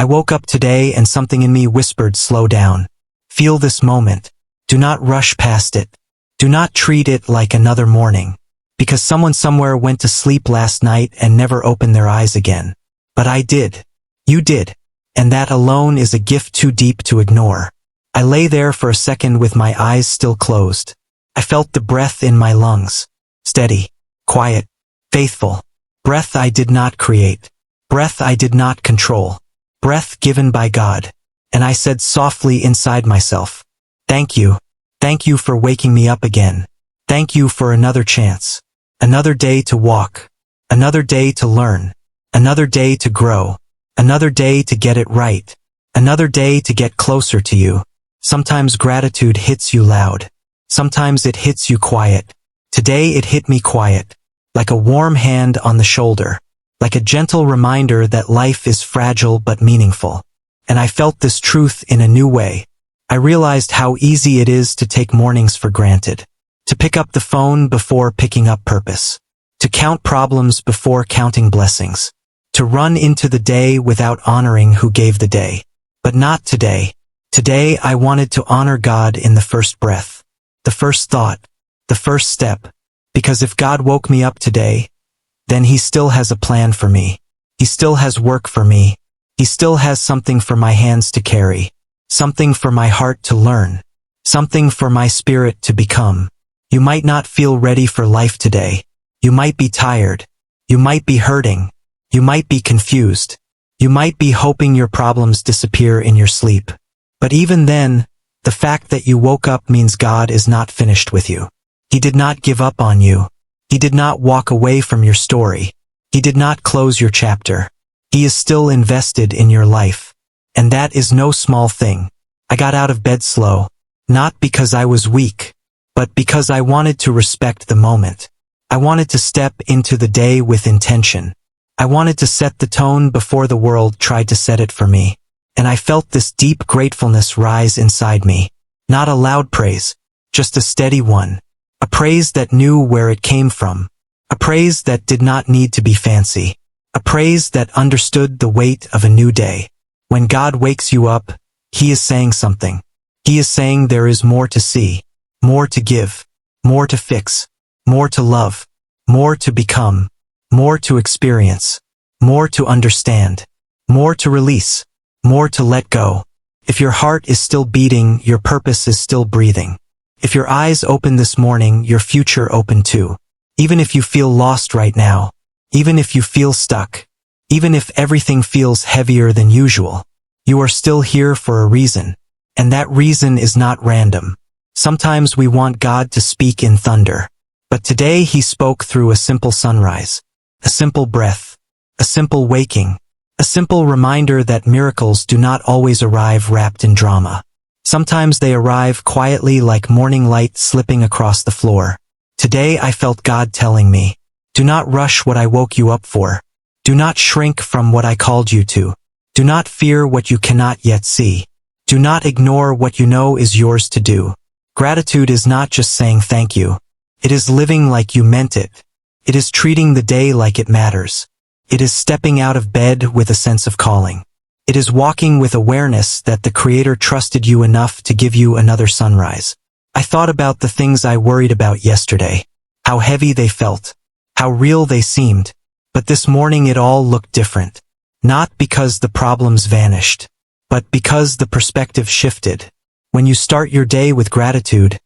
I woke up today and something in me whispered, slow down. Feel this moment. Do not rush past it. Do not treat it like another morning. Because someone somewhere went to sleep last night and never opened their eyes again. But I did. You did. And that alone is a gift too deep to ignore. I lay there for a second with my eyes still closed. I felt the breath in my lungs. Steady, quiet, faithful. Breath I did not create. Breath I did not control. Breath given by God. And I said softly inside myself, thank you. Thank you for waking me up again. Thank you for another chance. Another day to walk. Another day to learn. Another day to grow. Another day to get it right. Another day to get closer to you. Sometimes gratitude hits you loud. Sometimes it hits you quiet. Today it hit me quiet. Like a warm hand on the shoulder. Like a gentle reminder that life is fragile but meaningful. And I felt this truth in a new way. I realized how easy it is to take mornings for granted. To pick up the phone before picking up purpose. To count problems before counting blessings. To run into the day without honoring who gave the day. But not today. Today I wanted to honor God in the first breath. The first thought. The first step. Because if God woke me up today, then He still has a plan for me. He still has work for me. He still has something for my hands to carry. Something for my heart to learn. Something for my spirit to become. You might not feel ready for life today. You might be tired. You might be hurting. You might be confused. You might be hoping your problems disappear in your sleep. But even then, the fact that you woke up means God is not finished with you. He did not give up on you. He did not walk away from your story. He did not close your chapter. He is still invested in your life. And that is no small thing. I got out of bed slow. Not because I was weak, but because I wanted to respect the moment. I wanted to step into the day with intention. I wanted to set the tone before the world tried to set it for me. And I felt this deep gratefulness rise inside me. Not a loud praise, just a steady one. A praise that knew where it came from. A praise that did not need to be fancy. A praise that understood the weight of a new day. When God wakes you up, He is saying something. He is saying there is more to see, more to give, more to fix, more to love, more to become, more to experience, more to understand, more to release, more to let go. If your heart is still beating, your purpose is still breathing. If your eyes open this morning, your future open too. Even if you feel lost right now, even if you feel stuck, even if everything feels heavier than usual, you are still here for a reason. And that reason is not random. Sometimes we want God to speak in thunder. But today He spoke through a simple sunrise, a simple breath, a simple waking, a simple reminder that miracles do not always arrive wrapped in drama. Sometimes they arrive quietly like morning light slipping across the floor. Today I felt God telling me, do not rush what I woke you up for. Do not shrink from what I called you to. Do not fear what you cannot yet see. Do not ignore what you know is yours to do. Gratitude is not just saying thank you. It is living like you meant it. It is treating the day like it matters. It is stepping out of bed with a sense of calling. It is walking with awareness that the Creator trusted you enough to give you another sunrise. I thought about the things I worried about yesterday. How heavy they felt. How real they seemed. But this morning it all looked different. Not because the problems vanished, but because the perspective shifted. When you start your day with gratitude,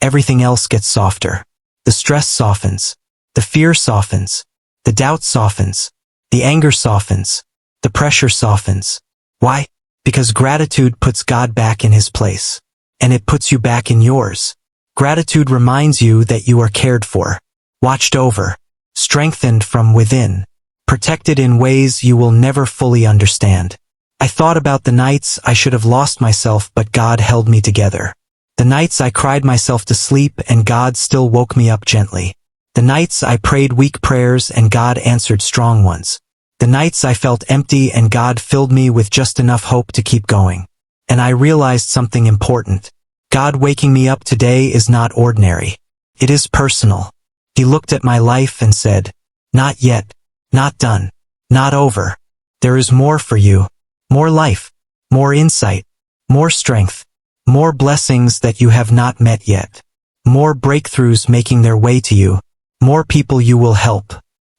everything else gets softer. The stress softens. The fear softens. The doubt softens. The anger softens. The pressure softens. Why? Because gratitude puts God back in His place. And it puts you back in yours. Gratitude reminds you that you are cared for, watched over, strengthened from within, protected in ways you will never fully understand. I thought about the nights I should have lost myself, but God held me together. The nights I cried myself to sleep and God still woke me up gently. The nights I prayed weak prayers and God answered strong ones. The nights I felt empty and God filled me with just enough hope to keep going. And I realized something important. God waking me up today is not ordinary. It is personal. He looked at my life and said, not yet, not done, not over. There is more for you. more life, more insight, more strength, more blessings that you have not met yet, more breakthroughs making their way to you, more people you will help,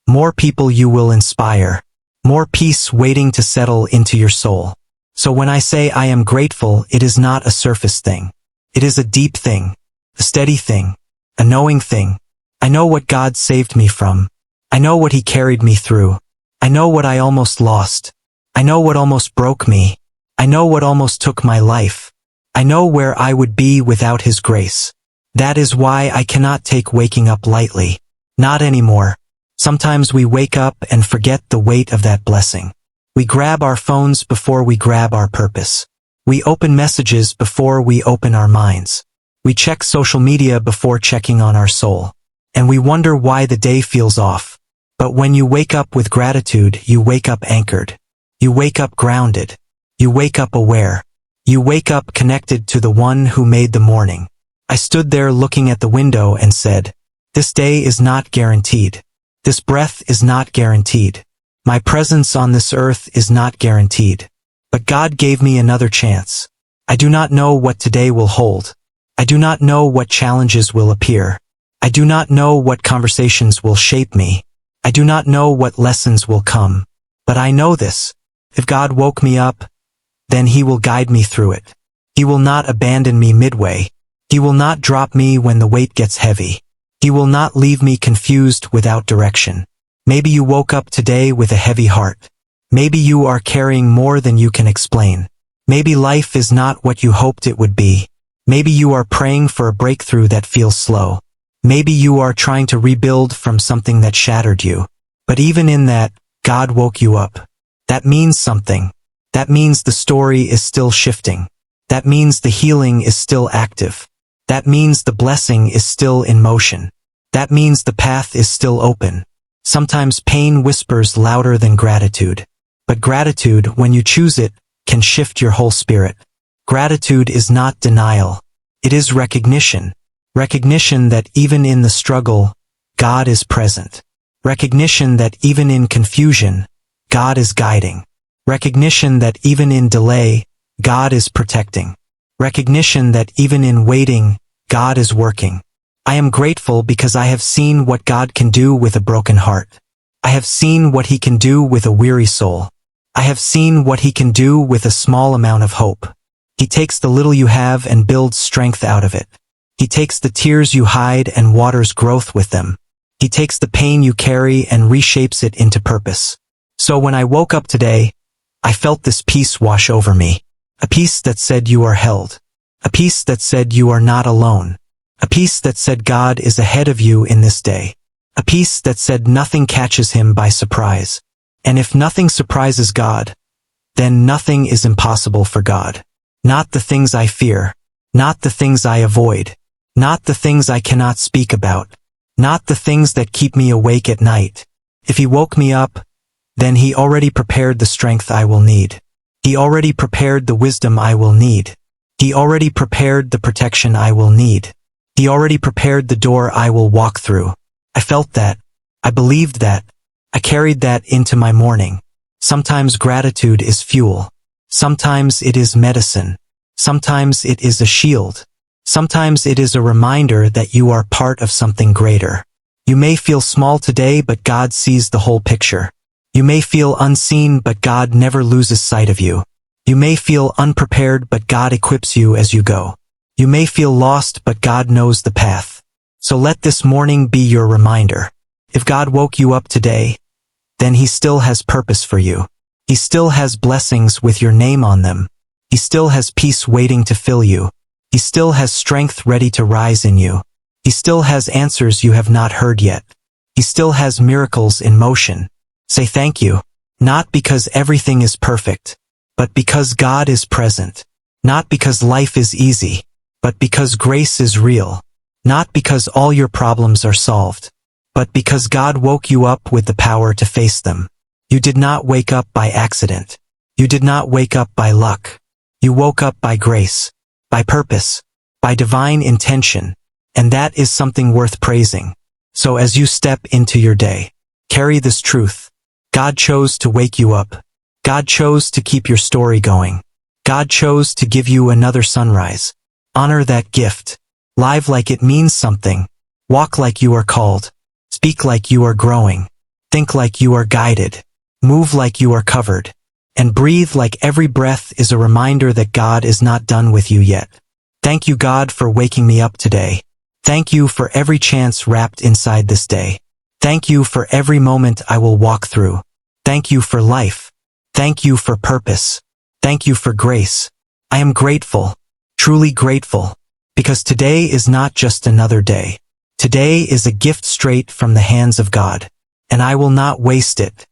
more people you will inspire, more peace waiting to settle into your soul. So when I say I am grateful, it is not a surface thing. It is a deep thing, a steady thing, a knowing thing. I know what God saved me from. I know what He carried me through. I know what I almost lost. I know what almost broke me. I know what almost took my life. I know where I would be without His grace. That is why I cannot take waking up lightly. Not anymore. Sometimes we wake up and forget the weight of that blessing. We grab our phones before we grab our purpose. We open messages before we open our minds. We check social media before checking on our soul. And we wonder why the day feels off. But when you wake up with gratitude, you wake up anchored. You wake up grounded. You wake up aware. You wake up connected to the one who made the morning. I stood there looking at the window and said, "This day is not guaranteed. This breath is not guaranteed. My presence on this earth is not guaranteed. But God gave me another chance. I do not know what today will hold. I do not know what challenges will appear. I do not know what conversations will shape me. I do not know what lessons will come. But I know this. If God woke me up, then He will guide me through it. He will not abandon me midway. He will not drop me when the weight gets heavy. He will not leave me confused without direction. Maybe you woke up today with a heavy heart. Maybe you are carrying more than you can explain. Maybe life is not what you hoped it would be. Maybe you are praying for a breakthrough that feels slow. Maybe you are trying to rebuild from something that shattered you. But even in that, God woke you up. That means something. That means the story is still shifting. That means the healing is still active. That means the blessing is still in motion. That means the path is still open. Sometimes pain whispers louder than gratitude. But gratitude, when you choose it, can shift your whole spirit. Gratitude is not denial. It is recognition. Recognition that even in the struggle, God is present. Recognition that even in confusion, God is guiding. Recognition that even in delay, God is protecting. Recognition that even in waiting, God is working. I am grateful because I have seen what God can do with a broken heart. I have seen what He can do with a weary soul. I have seen what He can do with a small amount of hope. He takes the little you have and builds strength out of it. He takes the tears you hide and waters growth with them. He takes the pain you carry and reshapes it into purpose. So when I woke up today, I felt this peace wash over me. A peace that said you are held. A peace that said you are not alone. A peace that said God is ahead of you in this day. A peace that said nothing catches Him by surprise. And if nothing surprises God, then nothing is impossible for God. Not the things I fear. Not the things I avoid. Not the things I cannot speak about. Not the things that keep me awake at night. If He woke me up, then He already prepared the strength I will need. He already prepared the wisdom I will need. He already prepared the protection I will need. He already prepared the door I will walk through. I felt that. I believed that. I carried that into my morning. Sometimes gratitude is fuel. Sometimes it is medicine. Sometimes it is a shield. Sometimes it is a reminder that you are part of something greater. You may feel small today, but God sees the whole picture. You may feel unseen, but God never loses sight of you. You may feel unprepared, but God equips you as you go. You may feel lost, but God knows the path. So let this morning be your reminder. If God woke you up today, then He still has purpose for you. He still has blessings with your name on them. He still has peace waiting to fill you. He still has strength ready to rise in you. He still has answers you have not heard yet. He still has miracles in motion. Say thank you, not because everything is perfect, but because God is present. Not because life is easy, but because grace is real. Not because all your problems are solved, but because God woke you up with the power to face them. You did not wake up by accident. You did not wake up by luck. You woke up by grace, by purpose, by divine intention, and that is something worth praising. So as you step into your day, carry this truth. God chose to wake you up. God chose to keep your story going. God chose to give you another sunrise. Honor that gift. Live like it means something. Walk like you are called. Speak like you are growing. Think like you are guided. Move like you are covered. And breathe like every breath is a reminder that God is not done with you yet. Thank you, God, for waking me up today. Thank you for every chance wrapped inside this day. Thank you for every moment I will walk through. Thank you for life. Thank you for purpose. Thank you for grace. I am grateful, truly grateful, because today is not just another day. Today is a gift straight from the hands of God, and I will not waste it.